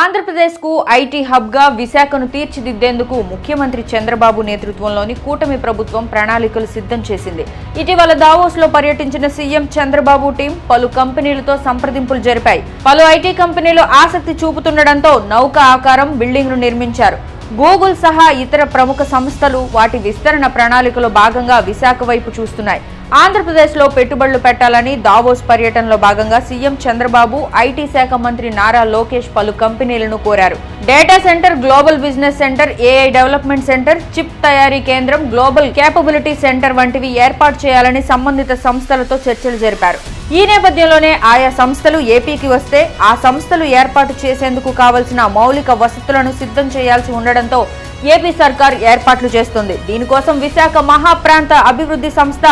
ఆంధ్రప్రదేశ్కు ఐటీ హబ్గా విశాఖను తీర్చిదిద్దేందుకు ముఖ్యమంత్రి చంద్రబాబు నేతృత్వంలోని కూటమి ప్రభుత్వం ప్రణాళికలు సిద్ధం చేసింది. ఇటీవల దావోస్లో పర్యటించిన సీఎం చంద్రబాబు టీం పలు కంపెనీలతో సంప్రదింపులు జరిపాయి. పలు ఐటీ కంపెనీలు ఆసక్తి చూపుతుండటంతో నౌక ఆకారం బిల్డింగ్ను నిర్మించారు. గూగుల్ సహా ఇతర ప్రముఖ సంస్థలు వాటి విస్తరణ ప్రణాళికలో భాగంగా విశాఖ వైపు చూస్తున్నాయి. ఆంధ్రప్రదేశ్లో పెట్టుబడులు పెట్టాలని దావోస్ పర్యటనలో భాగంగా సీఎం చంద్రబాబు ఐటీ శాఖ మంత్రి నారా లోకేష్ పలు కంపెనీలను కోరారు. Data centre, global business centre, AI development centre, chip తయారీ కేంద్రం, గ్లోబల్ క్యాపబిలిటీ సెంటర్ వంటివి ఏర్పాటు చేయాలని సంబంధిత సంస్థలతో చర్చలు జరిపారు. ఈ నేపథ్యంలోనే ఆయా సంస్థలు ఏపీకి వస్తే ఆ సంస్థలు ఏర్పాటు చేసేందుకు కావలసిన మౌలిక వసతులను సిద్ధం చేయాల్సి ఉండడంతో ఏపీ సర్కార్ ఏర్పాట్లు చేస్తుంది. దీనికోసం విశాఖ మహాప్రాంత అభివృద్ధి సంస్థ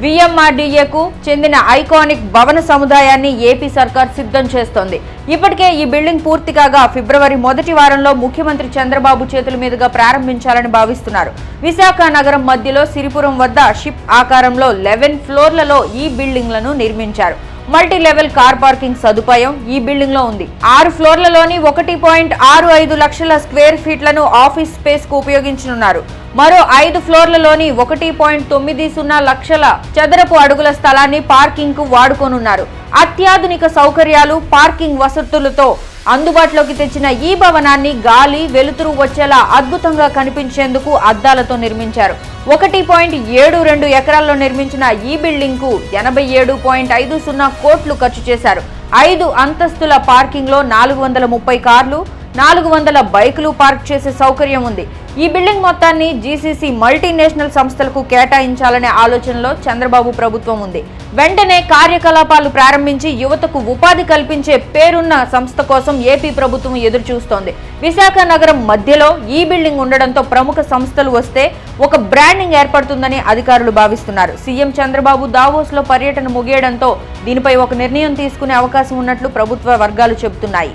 VMRDAకు చెందిన ఐకానిక్ భవన సముదాయాన్ని ఏపీ సర్కార్ సిద్ధం చేస్తోంది. ఇప్పటికే ఈ బిల్డింగ్ పూర్తి కాగా ఫిబ్రవరి మొదటి వారంలో ముఖ్యమంత్రి చంద్రబాబు చేతుల మీదుగా ప్రారంభించాలని భావిస్తున్నారు. విశాఖ నగరం మధ్యలో సిరిపురం వద్ద షిప్ ఆకారంలో 11 ఫ్లోర్లలో ఈ బిల్డింగ్లను నిర్మించారు. మల్టీ లెవెల్ కార్ పార్కింగ్ సదుపాయం ఈ బిల్డింగ్ లో ఉంది. 6 ఫ్లోర్లలోని 1.65 లక్షల స్క్వేర్ ఫీట్లను ఆఫీస్ స్పేస్ కు ఉపయోగించనున్నారు. మరో 5 ఫ్లోర్లలోని 1.90 లక్షల చదరపు అడుగుల స్థలాన్ని పార్కింగ్ కు వాడుకోనున్నారు. అత్యాధునిక సౌకర్యాలు, పార్కింగ్ వసతులతో అందుబాటులోకి తెచ్చిన ఈ భవనాన్ని గాలి, వెలుతురు వచ్చేలా అద్భుతంగా కనిపించేందుకు అద్దాలతో నిర్మించారు. 1.72 ఎకరాల్లో నిర్మించిన ఈ బిల్డింగ్ కు 87.50 కోట్లు ఖర్చు చేశారు. 5 అంతస్తుల పార్కింగ్ లో 430 కార్లు, 400 బైకులు పార్క్ చేసే సౌకర్యం ఉంది. ఈ బిల్డింగ్ మొత్తాన్ని జీసీసీ మల్టీనేషనల్ సంస్థలకు కేటాయించాలనే ఆలోచనలో చంద్రబాబు ప్రభుత్వం ఉంది. వెంటనే కార్యకలాపాలు ప్రారంభించి యువతకు ఉపాధి కల్పించే పేరున్న సంస్థ కోసం ఏపీ ప్రభుత్వం ఎదురు చూస్తోంది. విశాఖ నగరం మధ్యలో ఈ బిల్డింగ్ ఉండడంతో ప్రముఖ సంస్థలు వస్తే ఒక బ్రాండింగ్ ఏర్పడుతుందని అధికారులు భావిస్తున్నారు. సీఎం చంద్రబాబు దావోస్లో పర్యటన ముగియడంతో దీనిపై ఒక నిర్ణయం తీసుకునే అవకాశం ఉన్నట్లు ప్రభుత్వ వర్గాలు చెబుతున్నాయి.